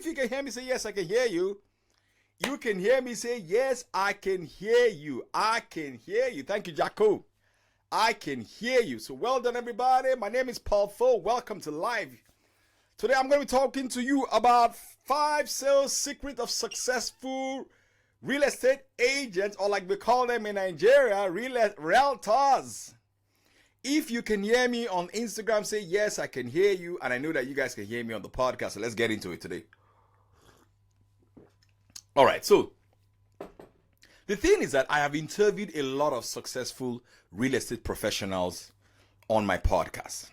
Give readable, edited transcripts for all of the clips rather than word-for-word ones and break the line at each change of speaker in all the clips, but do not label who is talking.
if you can hear me, say yes, I can hear you. You can hear me, say yes, I can hear you. I can hear you. Thank you, Jaco. I can hear you. So well done, everybody. My name is Paul Tho. Welcome to Live. Today I'm going to be talking to you about 5 sales secrets of successful real estate agents, or like we call them in Nigeria, realtors. If you can hear me on Instagram, say yes, I can hear you. And I know that you guys can hear me on the podcast. So let's get into it today. All right, so the thing is that I have interviewed a lot of successful real estate professionals on my podcast.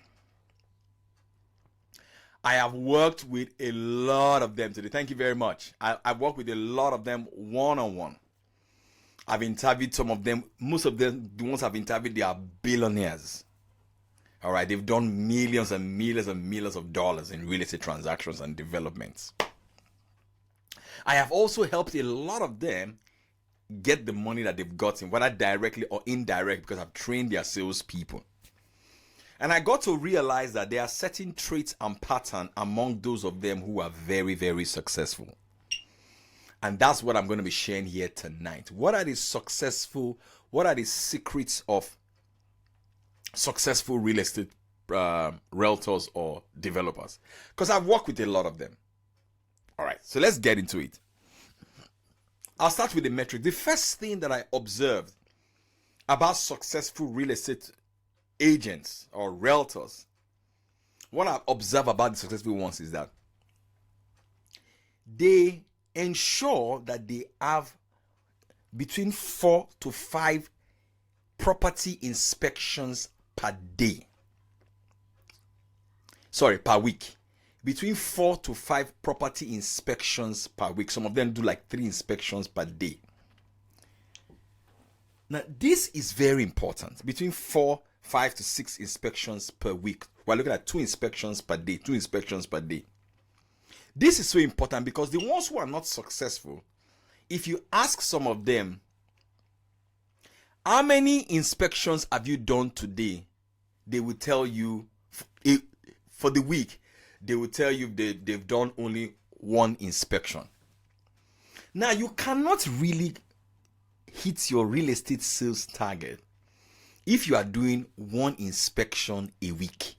I have worked with a lot of them today. Thank you very much. I've worked with a lot of them one-on-one. I've interviewed some of them. Most of them, the ones I've interviewed, they are billionaires. All right, they've done millions and millions and millions of dollars in real estate transactions and developments. I have also helped a lot of them get the money that they've gotten, whether directly or indirect, because I've trained their salespeople. And I got to realize that there are certain traits and patterns among those of them who are very, very successful. And that's what I'm going to be sharing here tonight. What are the secrets of successful real estate realtors or developers? Because I've worked with a lot of them. All right, so let's get into it. I'll start with the metric. The first thing that I observed about successful real estate agents or realtors, what I observe about the successful ones is that they ensure that they have between 4 to 5 property inspections per week. Between 4 to 5 property inspections per week. Some of them do like 3 inspections per day. Now, this is very important. Between 5 to 6 inspections per week. We're looking at 2 inspections per day. 2 inspections per day. This is so important because the ones who are not successful, if you ask some of them, how many inspections have you done today? They will tell you, for the week, they will tell you they've done only 1 inspection. Now, you cannot really hit your real estate sales target if you are doing 1 inspection a week.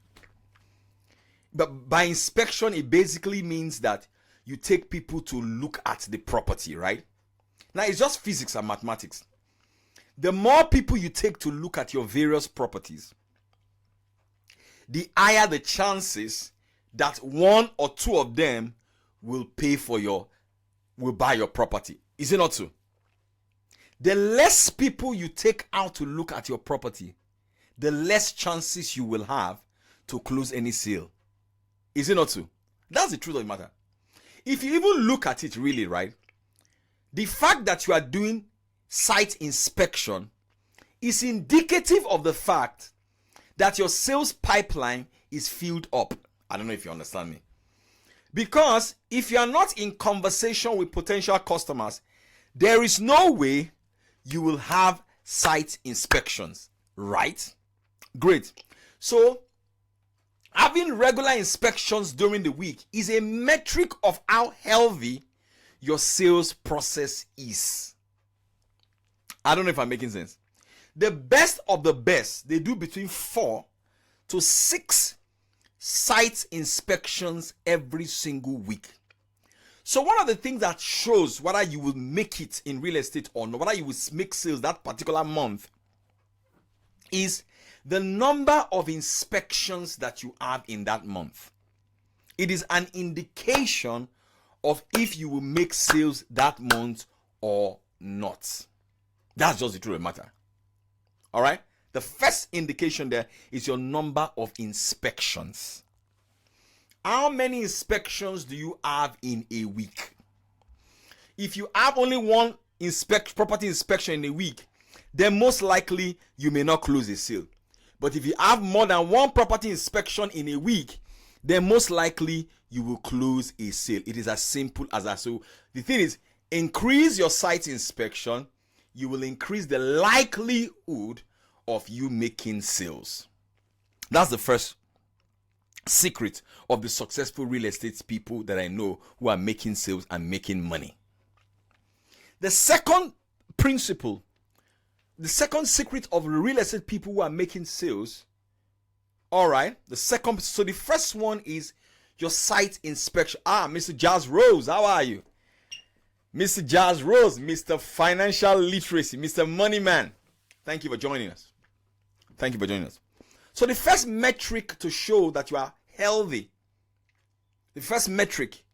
But by inspection, it basically means that you take people to look at the property, right? Now, it's just physics and mathematics. The more people you take to look at your various properties, the higher the chances that 1 or 2 of them will buy your property. Is it not so? The less people you take out to look at your property, the less chances you will have to close any sale. Is it not so? That's the truth of the matter. If you even look at it really, right, the fact that you are doing site inspection is indicative of the fact that your sales pipeline is filled up. I don't know if you understand me. Because if you are not in conversation with potential customers, there is no way you will have site inspections, right? Great. So, having regular inspections during the week is a metric of how healthy your sales process is. I don't know if I'm making sense. The best of the best, they do between 4 to 6 site inspections every single week. So one of the things that shows whether you will make it in real estate or not, whether you will make sales that particular month, is the number of inspections that you have in that month. It is an indication of if you will make sales that month or not. That's just the truth of the matter. All right? The first indication there is your number of inspections. How many inspections do you have in a week? If you have only 1 property inspection in a week, then most likely you may not close a sale. But if you have more than 1 property inspection in a week, then most likely you will close a sale. It is as simple as that. So the thing is, increase your site inspection, you will increase the likelihood of you making sales. That's the first secret of the successful real estate people that I know who are making sales and making money. The second principle, the second secret of real estate people who are making sales, all right, so the first one is your site inspection. Mr. Jazz Rose, how are you? Mr. Jazz Rose, Mr. Financial Literacy, Mr. Money Man. Thank you for joining us. Thank you for joining us. So the first metric to show that you are healthy, the first metric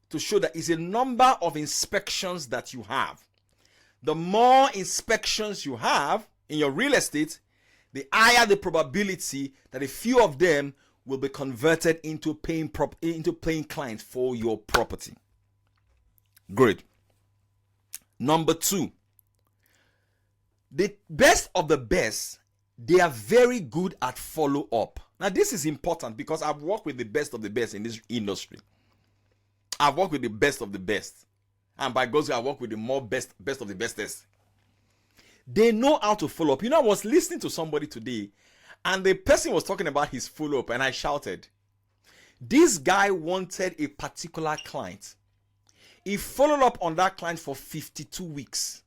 to show that is a number of inspections that you have. The more inspections you have in your real estate, the higher the probability that a few of them will be converted into paying clients for your property. Good. Number 2, the best of the best, they are very good at follow-up. Now, this is important because I've worked with the best of the best in this industry. I've worked with the best of the best. And by God's grace, I work with the best of the bestest. They know how to follow up. I was listening to somebody today, and the person was talking about his follow-up, and I shouted. This guy wanted a particular client. He followed up on that client for 52 weeks.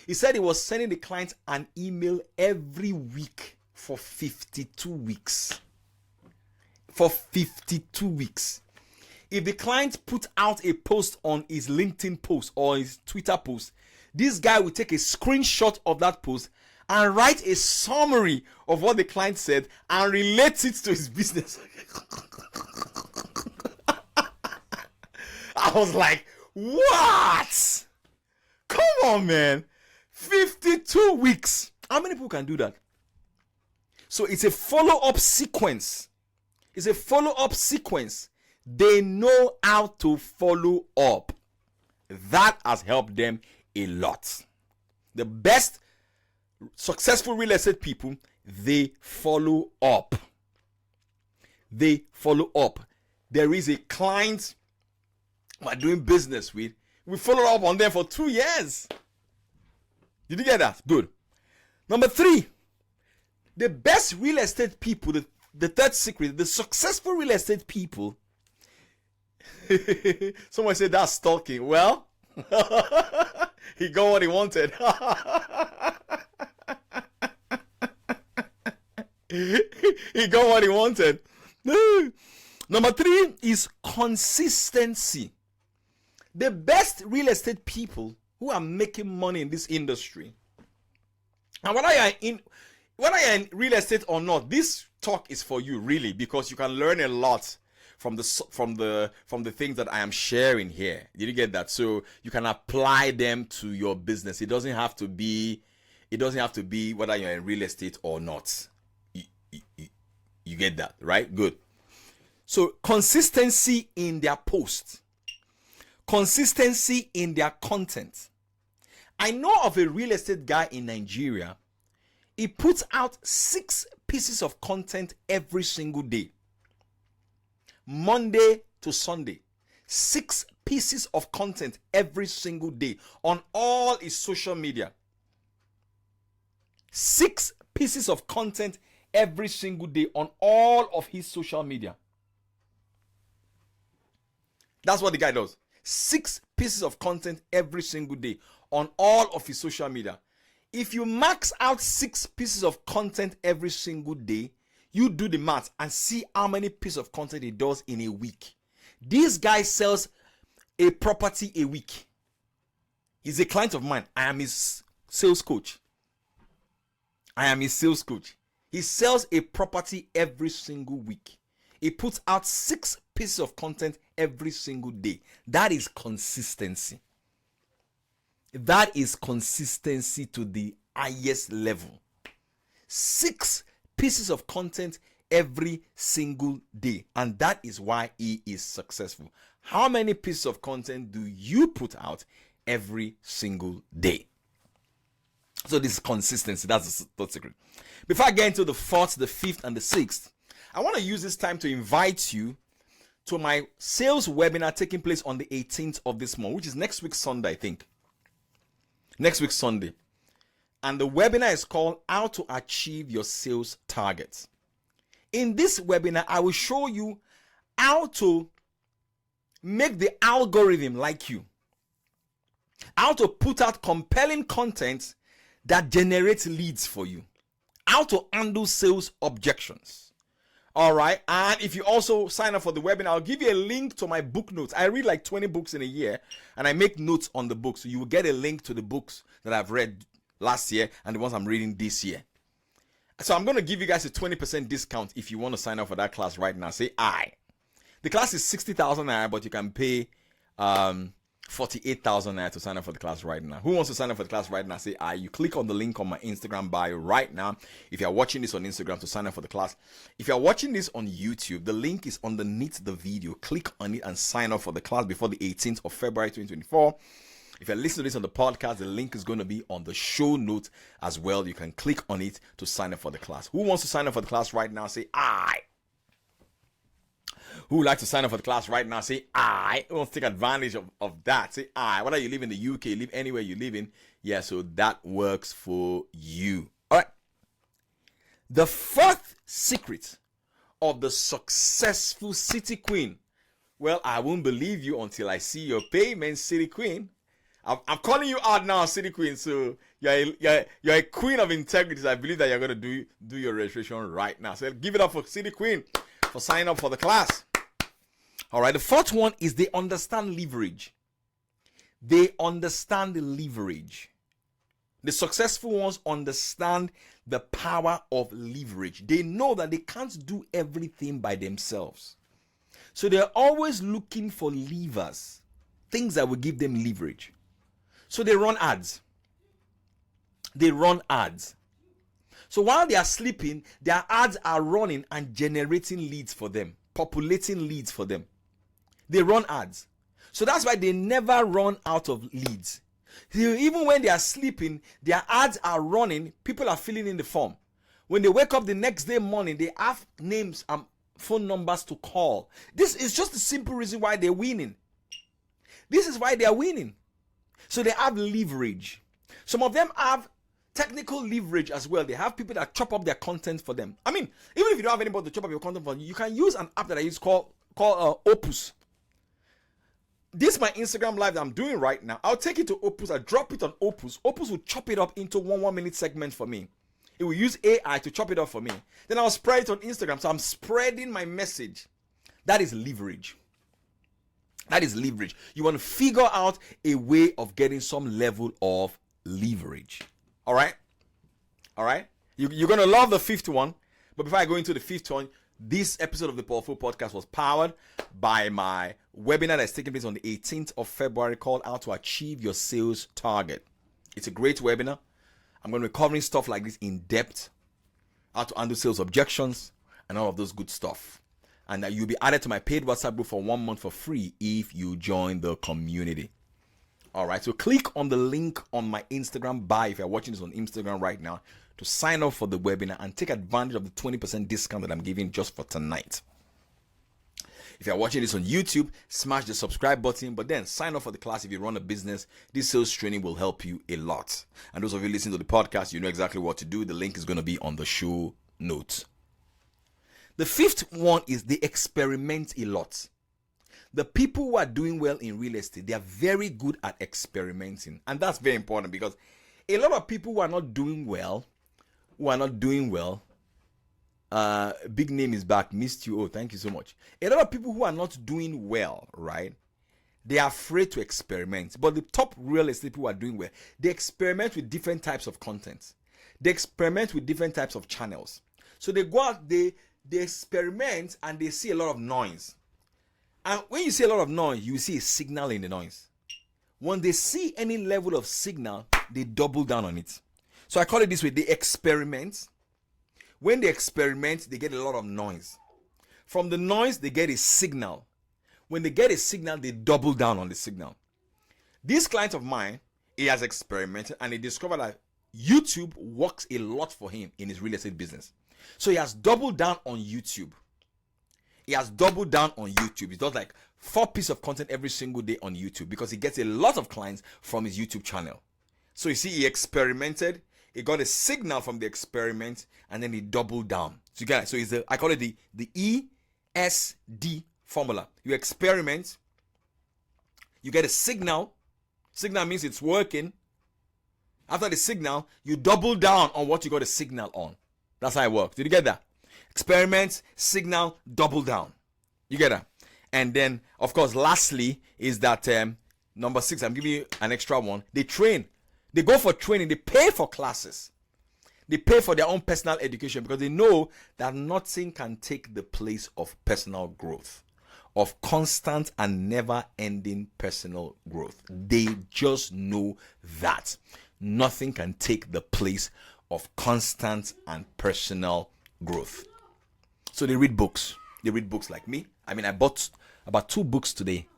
He said he was sending the client an email every week for 52 weeks. For 52 weeks. If the client put out a post on his LinkedIn post or his Twitter post, this guy will take a screenshot of that post and write a summary of what the client said and relate it to his business. I was like, what? Come on, man. 52 weeks. How many people can do that? So it's a follow-up sequence. It's a follow-up sequence. They know how to follow up. That has helped them a lot. The best successful real estate people, they follow up. They follow up. There is a client we're doing business with. We follow up on them for 2 years. Did you get that? Good. Number 3, the best real estate people, the third secret, the successful real estate people. Someone said that's stalking. Well, he got what he wanted. He got what he wanted. Number 3 is consistency. The best real estate people who are making money in this industry, and whether you're in real estate or not, this talk is for you really, because you can learn a lot from the things that I am sharing here. Did you get that? So you can apply them to your business. It doesn't have to be whether you're in real estate or not. You get that, right? Good. So consistency in their posts, consistency in their content. I know of a real estate guy in Nigeria. He puts out 6 pieces of content every single day, Monday to Sunday. 6 pieces of content every single day on all his social media. 6 pieces of content every single day on all of his social media. That's what the guy does. 6 pieces of content every single day on all of his social media. If you max out 6 pieces of content every single day, you do the math and see how many pieces of content he does in a week. This guy sells a property a week. He's a client of mine. I am his sales coach. He sells a property every single week. He puts out 6 pieces of content every single day. That is consistency. That is consistency to the highest level. 6 pieces of content every single day. And that is why he is successful. How many pieces of content do you put out every single day? So this is consistency. That's the third secret. Before I get into the 4th, the 5th, and the 6th, I want to use this time to invite you to my sales webinar taking place on the 18th of this month, which is next week Sunday, I think. Next week Sunday. And the webinar is called How to Achieve Your Sales Targets. In this webinar, I will show you how to make the algorithm like you. How to put out compelling content that generates leads for you. How to handle sales objections. All right. And if you also sign up for the webinar, I'll give you a link to my book notes. I read like 20 books in a year and I make notes on the books. So you will get a link to the books that I've read last year and the ones I'm reading this year. So I'm going to give you guys a 20% discount if you want to sign up for that class right now. Say I. The class is 60,000 naira, but you can pay 48,000 naira to sign up for the class right now. Who wants to sign up for the class right now? Say I. You click on the link on my Instagram bio right now. If you're watching this on Instagram, to sign up for the class. If you're watching this on YouTube, the link is underneath the video. Click on it and sign up for the class before the 18th of February 2024. If you're listening to this on the podcast, the link is going to be on the show notes as well. You can click on it to sign up for the class. Who wants to sign up for the class right now? Say I. Who would like to sign up for the class right now? Say I. Who wants to take advantage of that? Say I. Whether you live in the UK, you live anywhere you live in. Yeah, so that works for you. All right. The fourth secret of the successful city queen. Well, I won't believe you until I see your payment, city queen. I'm calling you out now, city queen. So you're a queen of integrity. So I believe that you're going to do your registration right now. So give it up for city queen for signing up for the class. All right. The fourth one is they understand leverage. They understand the leverage. The successful ones understand the power of leverage. They know that they can't do everything by themselves. So they're always looking for levers, things that will give them leverage. So they run ads. They run ads. So while they are sleeping, their ads are running and generating leads for them, populating leads for them. They run ads. So that's why they never run out of leads. Even when they are sleeping, their ads are running. People are filling in the form. When they wake up the next day morning, they have names and phone numbers to call. This is just a simple reason why they're winning. This is why they are winning. So they have leverage. Some of them have technical leverage as well. They have people that chop up their content for them. I mean, even if you don't have anybody to chop up your content for you, you can use an app that I use called Opus. This is my Instagram live that I'm doing right now. I'll take it to Opus. I drop it on Opus. Opus will chop it up into one minute segment for me. It will use AI to chop it up for me. Then I'll spread it on Instagram. So I'm spreading my message. That is leverage. That is leverage. You want to figure out a way of getting some level of leverage. All right? All right? You're going to love the fifth one. But before I go into the fifth one, this episode of the Powerful Podcast was powered by my webinar that's taking place on the 18th of February called How to Achieve Your Sales Target. It's a great webinar. I'm going to be covering stuff like this in depth. How to handle sales objections and all of those good stuff. And that you'll be added to my paid WhatsApp group for 1 month for free if you join the community. All right, so click on the link on my Instagram bio if you're watching this on Instagram right now to sign up for the webinar and take advantage of the 20% discount that I'm giving just for tonight. If you're watching this on YouTube, smash the subscribe button, but then sign up for the class if you run a business. This sales training will help you a lot. And those of you listening to the podcast, you know exactly what to do. The link is going to be on the show notes. The fifth one is they experiment a lot. The people who are doing well in real estate, they are very good at experimenting. And that's very important because a lot of people who are not doing well, big name is back, missed you. Oh, thank you so much. A lot of people who are not doing well, right? They are afraid to experiment. But the top real estate people who are doing well, they experiment with different types of content. They experiment with different types of channels. So they go out, they experiment and they see a lot of noise. And when you see a lot of noise, you see a signal in the noise. When they see any level of signal, they double down on it. So I call it this way, they experiment. When they experiment, they get a lot of noise. From the noise, they get a signal. When they get a signal, they double down on the signal. This client of mine, he has experimented and he discovered that YouTube works a lot for him in his real estate business. So he has doubled down on YouTube. He does like 4 pieces of content every single day on YouTube because he gets a lot of clients from his YouTube channel. So you see, he experimented. He got a signal from the experiment and then he doubled down. So you get it. So it's I call it the ESD formula. You experiment, you get a signal. Signal means it's working. After the signal, you double down on what you got a signal on. That's how it works. Did you get that? Experiment, signal, double down. You get that? And then, of course, lastly is that number 6. I'm giving you an extra one. They train. They go for training. They pay for classes. They pay for their own personal education because they know that nothing can take the place of personal growth, of constant and never-ending personal growth. They just know that nothing can take the place of constant and personal growth. So they read books. They read books like me. I mean, I bought about 2 books today.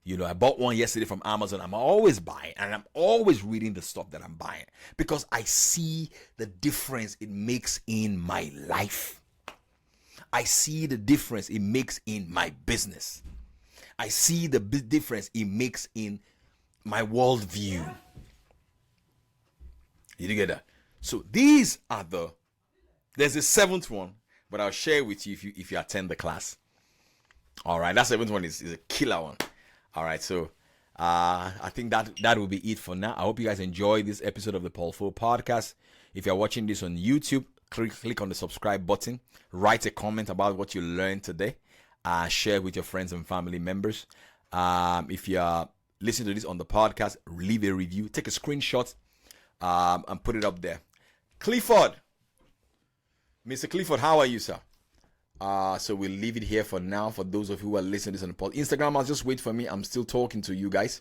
You know, I bought one yesterday from Amazon. I'm always buying, and I'm always reading the stuff that I'm buying because I see the difference it makes in my life. I see the difference it makes in my business. I see the difference it makes in my worldview. Did you get that? So these are there's a 7th one, but I'll share with you if you attend the class. All right, that 7th one is a killer one. All right, so I think that will be it for now. I hope you guys enjoyed this episode of the Paul Fo podcast. If you're watching this on YouTube, click on the subscribe button. Write a comment about what you learned today. Share with your friends and family members. If you're listening to this on the podcast, leave a review. Take a screenshot and put it up there. Clifford, Mr. Clifford, how are you, sir? So we'll leave it here for now. For those of you who are listening to this on the podcast, Instagram, I'll just wait for me. I'm still talking to you guys.